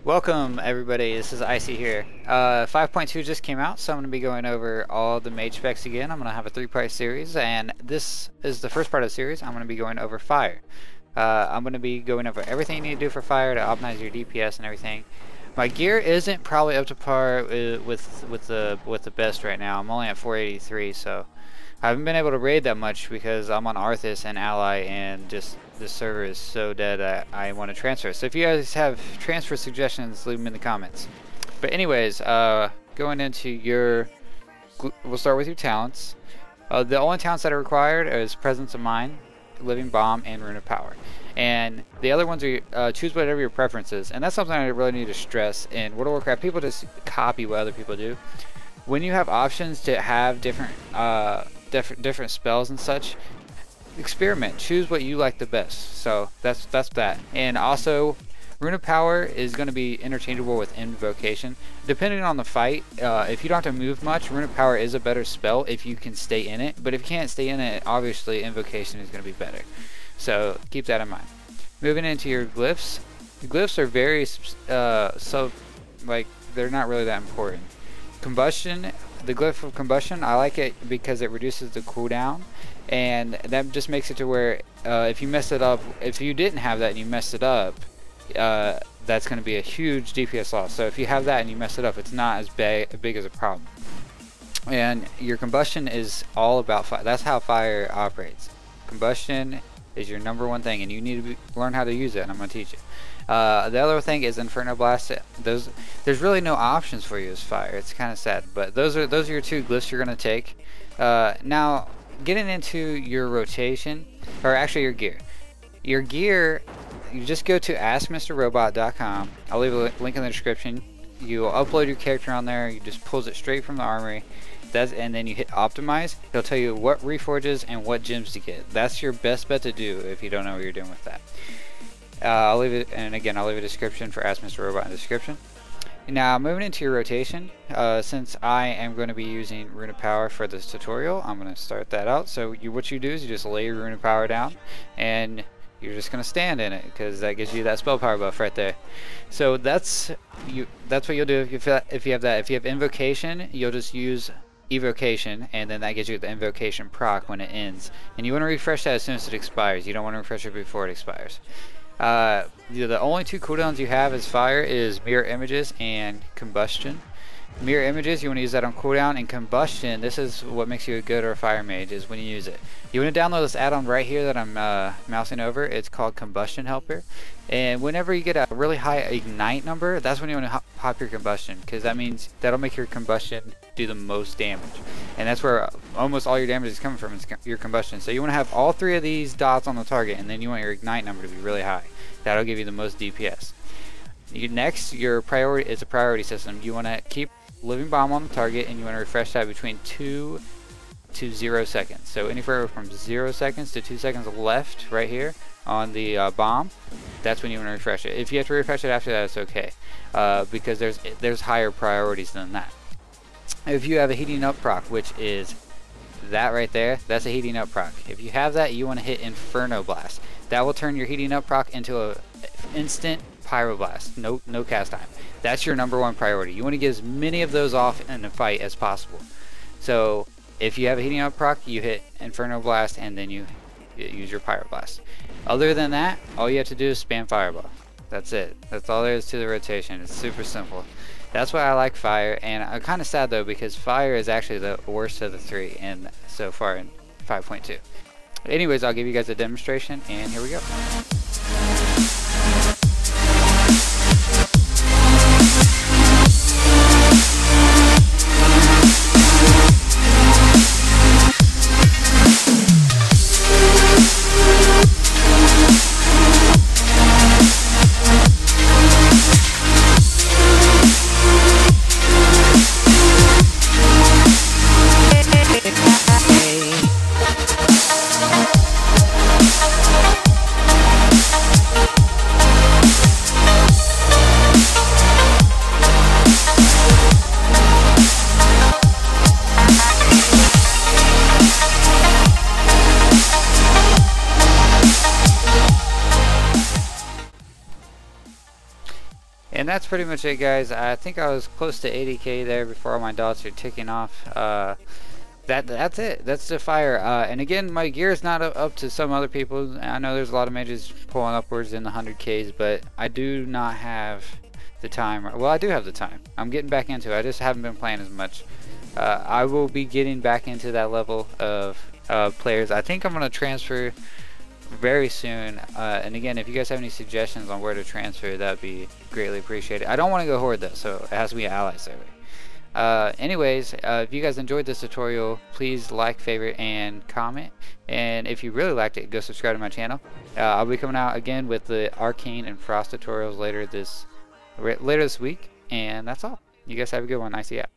Welcome everybody, this is Icy here. 5.2 just came out, so I'm going to be going over all the mage specs again. I'm going to have a 3-part series, and this is the first part of the series. I'm going to be going over fire. I'm going to be going over everything you need to do for fire to optimize your DPS and everything. My gear isn't probably up to par with the best right now. I'm only at 483, so I haven't been able to raid that much because I'm on Arthas and Ally, and just the server is so dead that I want to transfer. So if you guys have transfer suggestions, leave them in the comments. But anyways, going into your, we'll start with your talents. The only talents that are required is Pressence of Mind, Living Bomb, and Rune of Power. And the other ones are choose whatever your preference is. And that's something I really need to stress. In World of Warcraft, people just copy what other people do. When you have options to have different spells and such, experiment, choose what you like the best. So that's that. And also, Rune of Power is going to be interchangeable with Invocation depending on the fight. If you don't have to move much, Rune of Power is a better spell if you can stay in it, but if you can't stay in it, obviously Invocation is going to be better. So keep that in mind. Moving into your glyphs, the glyphs are very they're not really that important. Combustion, the glyph of Combustion, I like it because it reduces the cooldown, and that just makes it to where if you mess it up, if you didn't have that and you messed it up, that's going to be a huge DPS loss. So if you have that and you mess it up, it's not as big as a problem. And your Combustion is all about fire. That's how fire operates. Combustion is your #1 thing, and you need to learn how to use it, and I'm going to teach you. The other thing is Inferno Blast. There's really no options for you as fire. It's kind of sad, but those are your 2 glyphs you're going to take. Now, getting into your rotation, or actually your gear. Your gear, you just go to askmrrobot.com. I'll leave a link in the description. You upload your character on there. You just pulls it straight from the armory. And then you hit optimize. It'll tell you what reforges and what gems to get. That's your best bet to do if you don't know what you're doing with that. I'll leave it, and again, I'll leave a description for Ask Mr. Robot in the description. Now, moving into your rotation, since I am going to be using Rune of Power for this tutorial, I'm going to start that out. So what you do is you just lay your Rune of Power down, and you're just going to stand in it, because that gives you that spell power buff right there. So that's what you'll do if you have that. If you have Invocation, you'll just use Evocation, and then that gives you the Invocation proc when it ends. And you want to refresh that as soon as it expires. You don't want to refresh it before it expires. The only 2 cooldowns you have as fire is Mirror Images and Combustion. Mirror Images, you want to use that on cooldown, and Combustion, this is what makes you a good or a fire mage, is when you use it. You want to download this add-on right here that I'm mousing over. It's called Combustion Helper, and whenever you get a really high ignite number, that's when you want to pop your Combustion, because that means that'll make your Combustion do the most damage, and that's where almost all your damage is coming from, is your Combustion. So you want to have all 3 of these dots on the target, and then you want your ignite number to be really high. That'll give you the most DPS. Next, your priority is a priority system. You want to keep Living Bomb on the target, and you want to refresh that between 2 to 0 seconds. So anywhere from 0 seconds to 2 seconds left right here on the bomb, that's when you want to refresh it. If you have to refresh it after that, it's okay, because there's higher priorities than that. If you have a heating up proc, which is that right there, that's a heating up proc. If you have that, you want to hit Inferno Blast. That will turn your heating up proc into a instant pyroblast. No cast time. That's your #1 priority. You want to get as many of those off in the fight as possible. So if you have a heating up proc, you hit Inferno Blast, and then you use your pyroblast. Other than that, all you have to do is spam Fireball. That's it. That's all there is to the rotation. It's super simple. That's why I like fire, and I'm kind of sad though, because fire is actually the worst of the 3 and so far in 5.2. Anyways, I'll give you guys a demonstration, and here we go. and that's pretty much it, guys. I think I was close to 80k there before all my dots are ticking off. That's it. That's the fire. And again, my gear is not up to some other people. I know there's a lot of mages pulling upwards in the 100Ks, but I do not have the time. Well, I do have the time. I'm getting back into it. I just haven't been playing as much. I will be getting back into that level of players. I think I'm going to transfer very soon. And again, if you guys have any suggestions on where to transfer, that'd be greatly appreciated. I don't want to go horde though, so it has to be an ally server. Anyways, if you guys enjoyed this tutorial, please like, favorite, and comment. And if you really liked it, go subscribe to my channel. I'll be coming out again with the Arcane and Frost tutorials later this week. And that's all. You guys have a good one. Icy out.